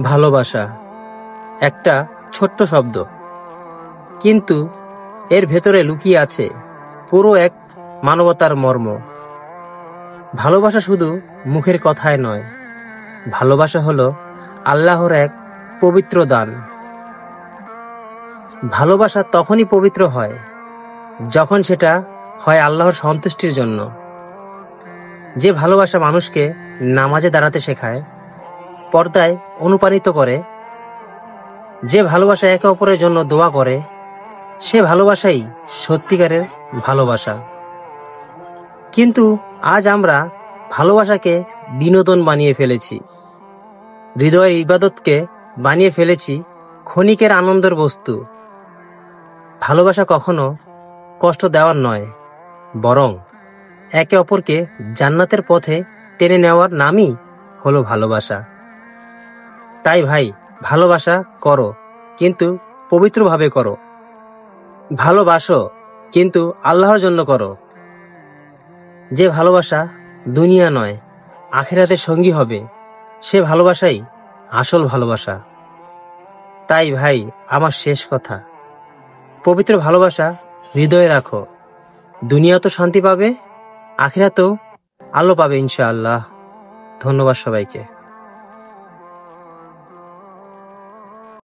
ভালোবাসা একটা ছোট্ট শব্দ, কিন্তু এর ভেতরে লুকিয়ে আছে পুরো এক মানবতার মর্ম। ভালোবাসা শুধু মুখের কথায় নয়, ভালোবাসা হলো আল্লাহর এক পবিত্র দান। ভালোবাসা তখনই পবিত্র হয় যখন সেটা হয় আল্লাহর সন্তুষ্টির জন্য। যে ভালোবাসা মানুষকে নামাজে দাঁড়াতে শেখায়, পর্দায় অনুপ্রাণিত করে, যে ভালোবাসা একে অপরের জন্য দোয়া করে, সে ভালোবাসাই সত্যিকারের ভালোবাসা। কিন্তু আজ আমরা ভালোবাসাকে বিনোদন বানিয়ে ফেলেছি, হৃদয়ের ইবাদতকে বানিয়ে ফেলেছি ক্ষণিকের আনন্দের বস্তু। ভালোবাসা কখনো কষ্ট দেওয়ার নয়, বরং একে অপরকে জান্নাতের পথে টেনে নেওয়ার নামই হলো ভালোবাসা। তাই ভাই, ভালোবাসা করো, কিন্তু পবিত্রভাবে করো। ভালোবাসো, কিন্তু আল্লাহর জন্য করো। যে ভালোবাসা দুনিয়া নয়, আখিরাতের সঙ্গী হবে, সে ভালোবাসাই আসল ভালোবাসা। তাই ভাই, আমার শেষ কথা, পবিত্র ভালোবাসা হৃদয়ে রাখো। দুনিয়া তো শান্তি পাবে, আখিরাতেও আলো পাবে ইনশাআল্লাহ। ধন্যবাদ সবাইকে।